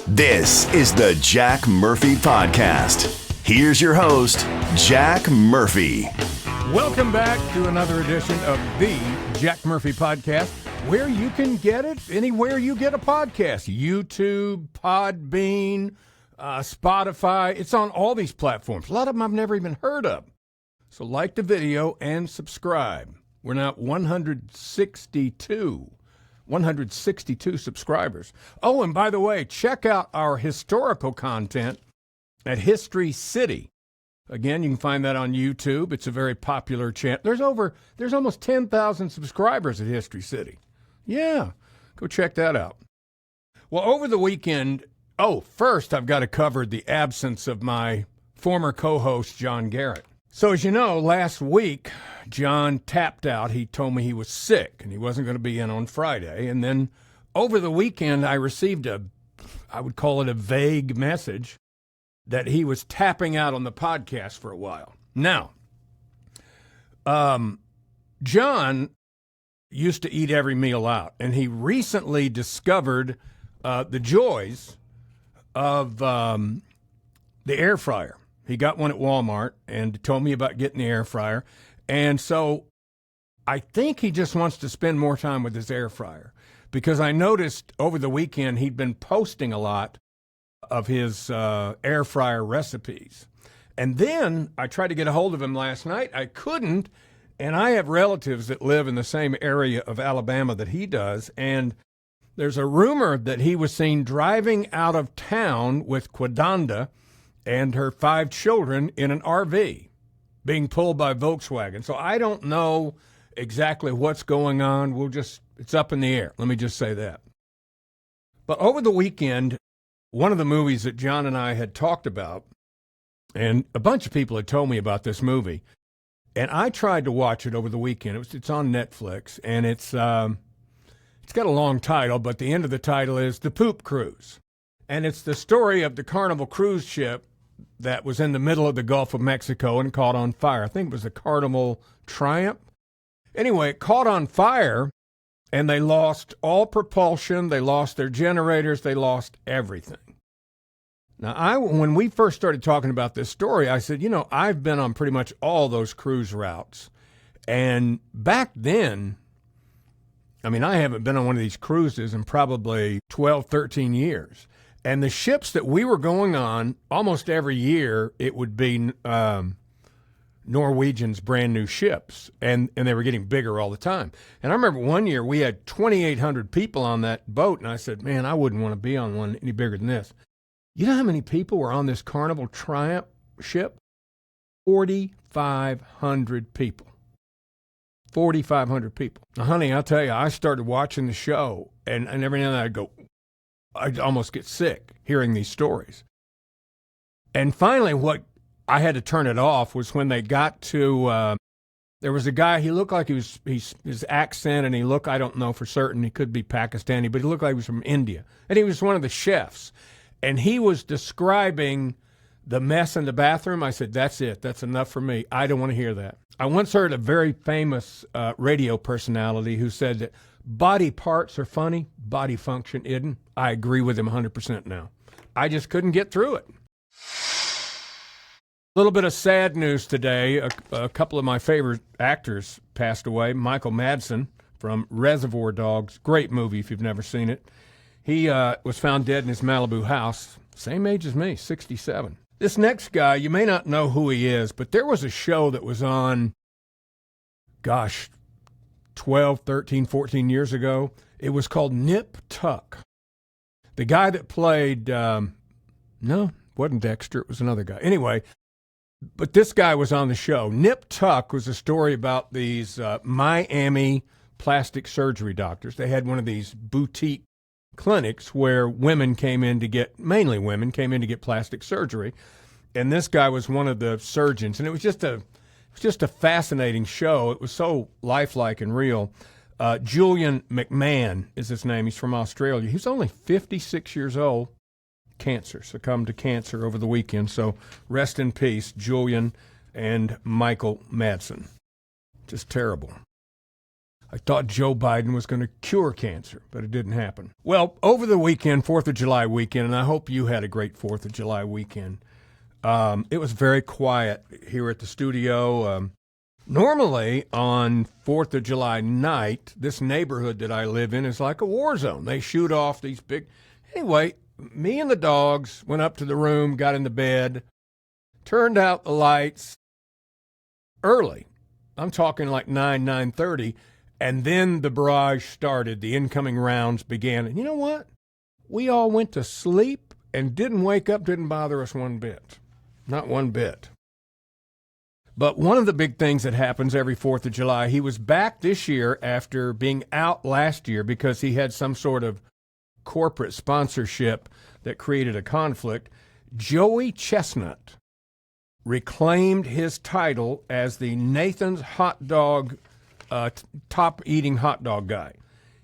This is the Jack Murphy Podcast. Here's your host, Jack Murphy. Welcome back to another edition of the Jack Murphy Podcast, where you can get it anywhere you get a podcast. YouTube, Podbean, Spotify. It's on all these platforms. A lot of them I've never even heard of. So like the video and subscribe. We're now at 162 subscribers. Oh, and by the way, check out our historical content at History City. Again, you can find that on YouTube. It's a very popular channel. There's almost 10,000 subscribers at History City. Yeah, go check that out. Well, over the weekend, first I've got to cover the absence of my former co-host, John Garrett. So as you know, last week, John tapped out. He told me he was sick and he wasn't going to be in on Friday. And then over the weekend, I received I would call it a vague message that he was tapping out on the podcast for a while. Now, John used to eat every meal out, and he recently discovered the joys of the air fryer. He got one at Walmart and told me about getting the air fryer. And so I think he just wants to spend more time with his air fryer, because I noticed over the weekend he'd been posting a lot of his air fryer recipes. And then I tried to get a hold of him last night. I couldn't. And I have relatives that live in the same area of Alabama that he does. And there's a rumor that he was seen driving out of town with Quadanda and her 5 children in an RV being pulled by Volkswagen. So I don't know exactly what's going on. It's up in the air. Let me just say that. But over the weekend, one of the movies that John and I had talked about, and a bunch of people had told me about this movie, and I tried to watch it over the weekend. It's on Netflix, and it's got a long title, but the end of the title is The Poop Cruise. And it's the story of the Carnival cruise ship that was in the middle of the Gulf of Mexico and caught on fire. I think it was the Carnival Triumph. Anyway, it caught on fire, and they lost all propulsion. They lost their generators. They lost everything. Now, when we first started talking about this story, I said, I've been on pretty much all those cruise routes. And back then, I haven't been on one of these cruises in probably 12, 13 years. And the ships that we were going on, almost every year, it would be Norwegian's brand new ships, and they were getting bigger all the time. And I remember one year we had 2,800 people on that boat, and I said, man, I wouldn't want to be on one any bigger than this. You know how many people were on this Carnival Triumph ship? 4,500 people. 4,500 people. Now, honey, I'll tell you, I started watching the show, and every now and then I'd almost get sick hearing these stories. And finally, what I had to turn it off was when they got to, there was a guy, he looked like his accent, and he looked, I don't know for certain, he could be Pakistani, but he looked like he was from India. And he was one of the chefs. And he was describing the mess in the bathroom. I said, that's it. That's enough for me. I don't want to hear that. I once heard a very famous radio personality who said that body parts are funny, body function isn't. I agree with him 100% now. I just couldn't get through it. A little bit of sad news today. A couple of my favorite actors passed away. Michael Madsen from Reservoir Dogs. Great movie if you've never seen it. He was found dead in his Malibu house. Same age as me, 67. This next guy, you may not know who he is, but there was a show that was on, 12, 13, 14 years ago. It was called Nip Tuck. The guy that played, no, wasn't Dexter, it was another guy. Anyway, but this guy was on the show. Nip Tuck was a story about these Miami plastic surgery doctors. They had one of these boutique clinics where women came in to get, mainly women, came in to get plastic surgery. And this guy was one of the surgeons. And it was just a fascinating show. It was so lifelike and real. Julian McMahon is his name. He's from Australia. He's only 56 years old. Succumbed to cancer over the weekend. So rest in peace, Julian and Michael Madsen. Just terrible. I thought Joe Biden was going to cure cancer, but it didn't happen. Well, over the weekend, 4th of July weekend, and I hope you had a great 4th of July weekend, it was very quiet here at the studio. Normally, on 4th of July night, this neighborhood that I live in is like a war zone. They shoot off these big... Anyway, me and the dogs went up to the room, got in the bed, turned out the lights early. I'm talking like 9:30, and then the barrage started. The incoming rounds began. And you know what? We all went to sleep and didn't wake up, didn't bother us one bit. Not one bit. But one of the big things that happens every 4th of July, he was back this year after being out last year because he had some sort of corporate sponsorship that created a conflict. Joey Chestnut reclaimed his title as the Nathan's hot dog, top eating hot dog guy.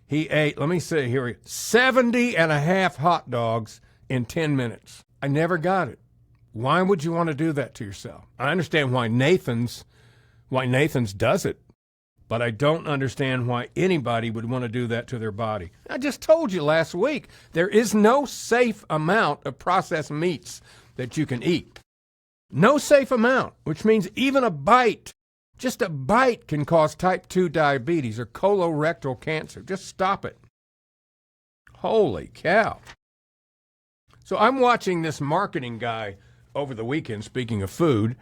He ate, let me see here, 70 and a half hot dogs in 10 minutes. I never got it. Why would you want to do that to yourself? I understand why Nathan's does it, but I don't understand why anybody would want to do that to their body. I just told you last week, there is no safe amount of processed meats that you can eat. No safe amount, which means even a bite, just a bite can cause type 2 diabetes or colorectal cancer. Just stop it. Holy cow. So I'm watching this marketing guy over the weekend, speaking of food,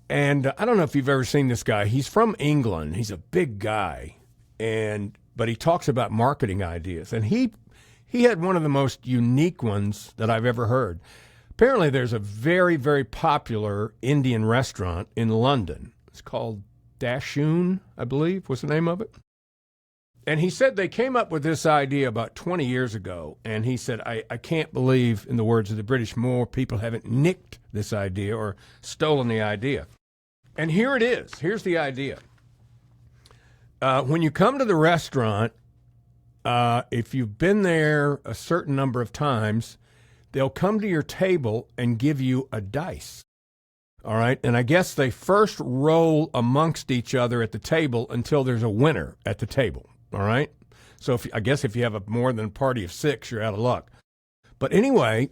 and I don't know if you've ever seen this guy. He's from England. He's a big guy, but he talks about marketing ideas, and he had one of the most unique ones that I've ever heard. Apparently, there's a very, very popular Indian restaurant in London. It's called Dashoon, I believe, was the name of it. And he said they came up with this idea about 20 years ago, and he said, I can't believe, in the words of the British, more people haven't nicked this idea or stolen the idea. And here it is. Here's the idea. When you come to the restaurant, if you've been there a certain number of times, they'll come to your table and give you a dice. All right? And I guess they first roll amongst each other at the table until there's a winner at the table. All right? So I guess if you have more than a party of 6, you're out of luck. But anyway,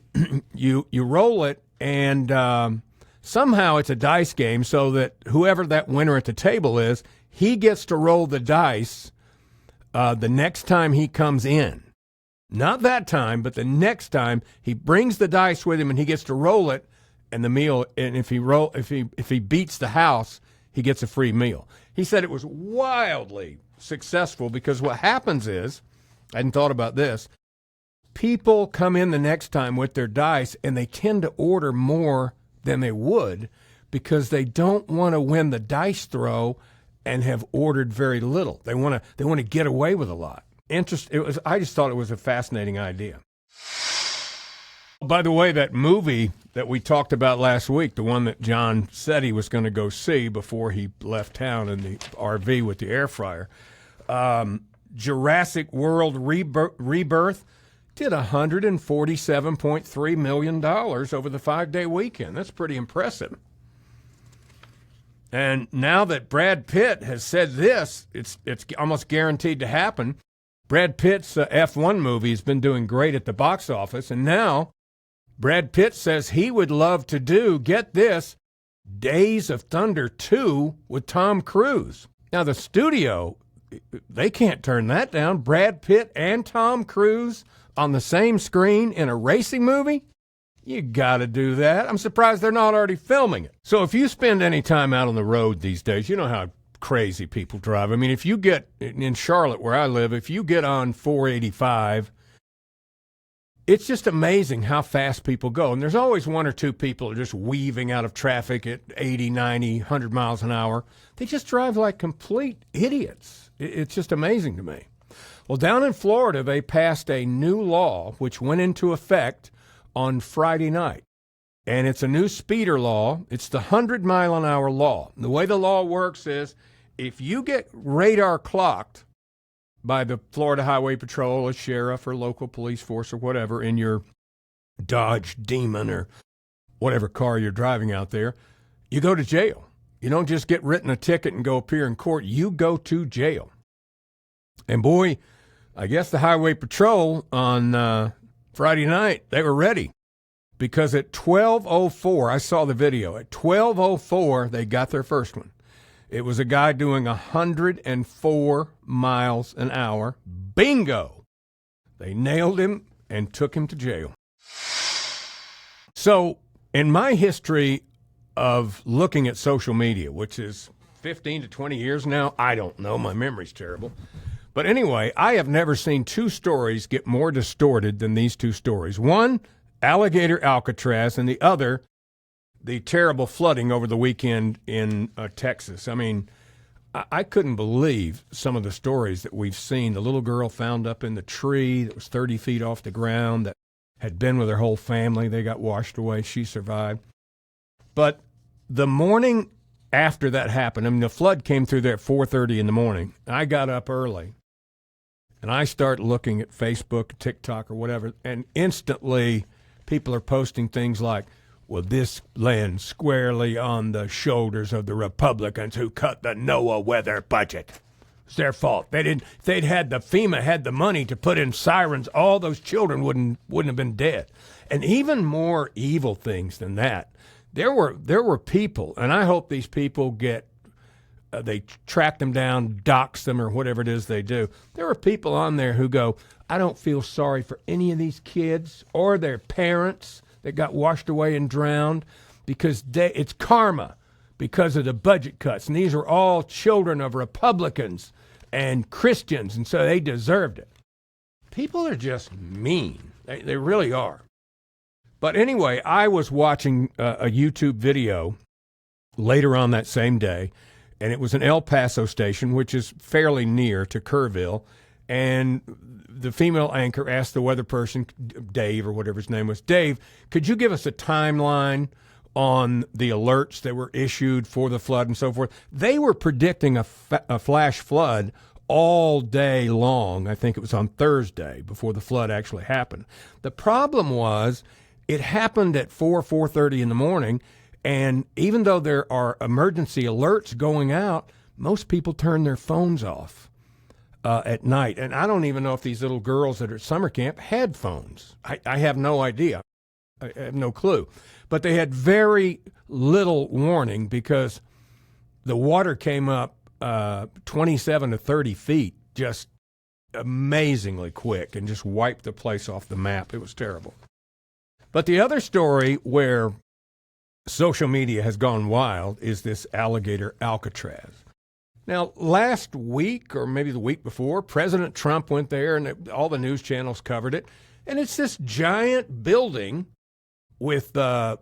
you roll it, and somehow it's a dice game so that whoever that winner at the table is, he gets to roll the dice the next time he comes in. Not that time, but the next time he brings the dice with him and he gets to roll it, and the meal. And if he beats the house, he gets a free meal. He said it was wildly successful because what happens is, I hadn't thought about this, people come in the next time with their dice and they tend to order more than they would because they don't want to win the dice throw and have ordered very little. They want to get away with a lot. I just thought it was a fascinating idea. By the way, that movie that we talked about last week, the one that John said he was going to go see before he left town in the RV with the air fryer, Jurassic World Rebirth, did $147.3 million over the 5-day weekend. That's pretty impressive. And now that Brad Pitt has said this, it's almost guaranteed to happen. Brad Pitt's F1 movie has been doing great at the box office, and now Brad Pitt says he would love to do, get this, Days of Thunder 2 with Tom Cruise. Now, the studio, they can't turn that down. Brad Pitt and Tom Cruise on the same screen in a racing movie? You got to do that. I'm surprised they're not already filming it. So if you spend any time out on the road these days, you know how crazy people drive. I mean, if you get, in Charlotte where I live, if you get on 485, it's just amazing how fast people go. And there's always one or two people just weaving out of traffic at 80, 90, 100 miles an hour. They just drive like complete idiots. It's just amazing to me. Well, down in Florida, they passed a new law which went into effect on Friday night. And it's a new speeder law. It's the 100-mile-an-hour law. The way the law works is if you get radar clocked by the Florida Highway Patrol, a sheriff, or local police force, or whatever, in your Dodge Demon or whatever car you're driving out there, you go to jail. You don't just get written a ticket and go appear in court. You go to jail. And boy, I guess the Highway Patrol on Friday night, they were ready. Because at 12:04, I saw the video, at 12:04, they got their first one. It was a guy doing 104 miles an hour. Bingo! They nailed him and took him to jail. So, in my history of looking at social media, which is 15 to 20 years now, I don't know, my memory's terrible. But anyway, I have never seen two stories get more distorted than these two stories. One, alligator Alcatraz, and the other, the terrible flooding over the weekend in Texas. I mean, I couldn't believe some of the stories that we've seen. The little girl found up in the tree that was 30 feet off the ground that had been with her whole family. They got washed away. She survived. But the morning after that happened, I mean, the flood came through there at 4:30 in the morning. I got up early, and I start looking at Facebook, TikTok, or whatever, and instantly people are posting things like, well, this lands squarely on the shoulders of the Republicans who cut the NOAA weather budget. It's their fault. If they'd had FEMA had the money to put in sirens, all those children wouldn't have been dead. And even more evil things than that. There were people, and I hope these people get they track them down, dox them, or whatever it is they do. There were people on there who go, I don't feel sorry for any of these kids or their parents that got washed away and drowned because it's karma because of the budget cuts. And these are all children of Republicans and Christians, and so they deserved it. People are just mean. They really are. But anyway, I was watching a YouTube video later on that same day, and it was an El Paso station, which is fairly near to Kerrville, and the female anchor asked the weather person, Dave or whatever his name was, Dave, could you give us a timeline on the alerts that were issued for the flood and so forth? They were predicting a flash flood all day long. I think it was on Thursday before the flood actually happened. The problem was it happened at 4:30 in the morning, and even though there are emergency alerts going out, most people turn their phones off at night. And I don't even know if these little girls that are at summer camp had phones. I have no idea. I have no clue. But they had very little warning because the water came up 27 to 30 feet just amazingly quick and just wiped the place off the map. It was terrible. But the other story where social media has gone wild is this alligator Alcatraz. Now, last week, or maybe the week before, President Trump went there, and all the news channels covered it. And it's this giant building with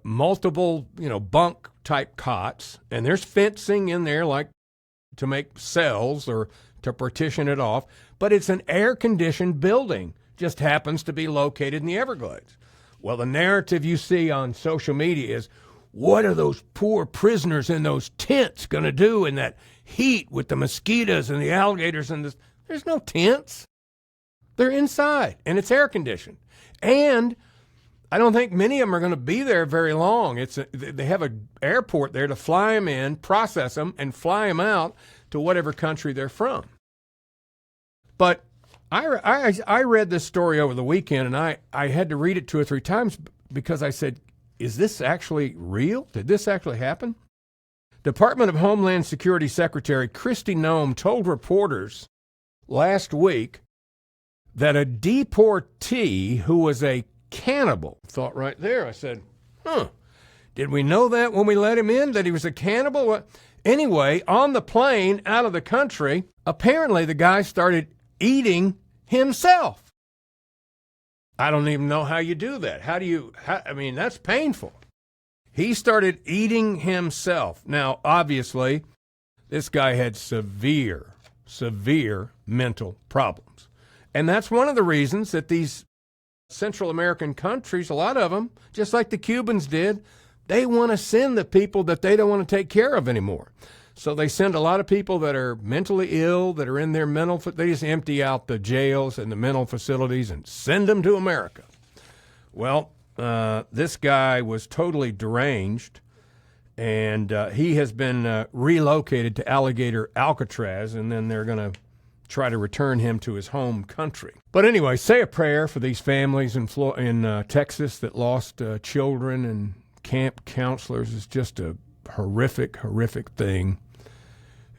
multiple, bunk-type cots, and there's fencing in there, like to make cells or to partition it off. But it's an air-conditioned building, just happens to be located in the Everglades. Well, the narrative you see on social media is, what are those poor prisoners in those tents going to do in that heat with the mosquitoes and the alligators and this? There's no tents. They're inside, and it's air conditioned. And I don't think many of them are going to be there very long. They have an airport there to fly them in, process them, and fly them out to whatever country they're from. But I read this story over the weekend, and I had to read it 2 or 3 times because I said, is this actually real? Did this actually happen? Department of Homeland Security Secretary Kristi Noem told reporters last week that a deportee who was a cannibal, thought right there, I said, did we know that when we let him in, that he was a cannibal? Anyway, on the plane out of the country, apparently the guy started eating himself. I don't even know how you do that. That's painful. He started eating himself. Now, obviously, this guy had severe mental problems. And that's one of the reasons that these Central American countries, a lot of them, just like the Cubans did, they want to send the people that they don't want to take care of anymore. So they send a lot of people that are mentally ill, that are in their they just empty out the jails and the mental facilities and send them to America. Well, this guy was totally deranged, and he has been relocated to Alligator Alcatraz, and then they're going to try to return him to his home country. But anyway, say a prayer for these families in Texas that lost children, and camp counselors. Is just a horrific, horrific thing.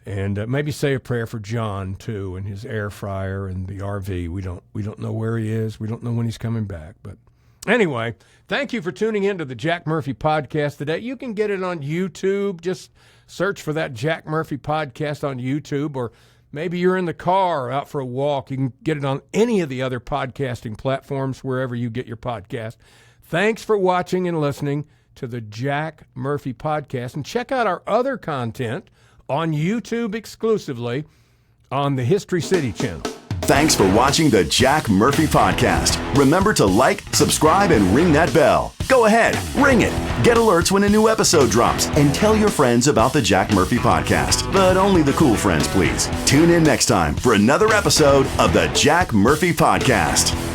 And maybe say a prayer for John too, and his air fryer and the RV. We don't know where he is. We don't know when he's coming back. But anyway, thank you for tuning in to the Jack Murphy Podcast today. You can get it on YouTube. Just search for that Jack Murphy Podcast on YouTube, or maybe you're in the car or out for a walk. You can get it on any of the other podcasting platforms, wherever you get your podcast. Thanks for watching and listening to the Jack Murphy Podcast. And check out our other content on YouTube exclusively on the History City channel. Thanks for watching the Jack Murphy Podcast. Remember to like, subscribe, and ring that bell. Go ahead, ring it. Get alerts when a new episode drops, and tell your friends about the Jack Murphy Podcast. But only the cool friends, please. Tune in next time for another episode of the Jack Murphy Podcast.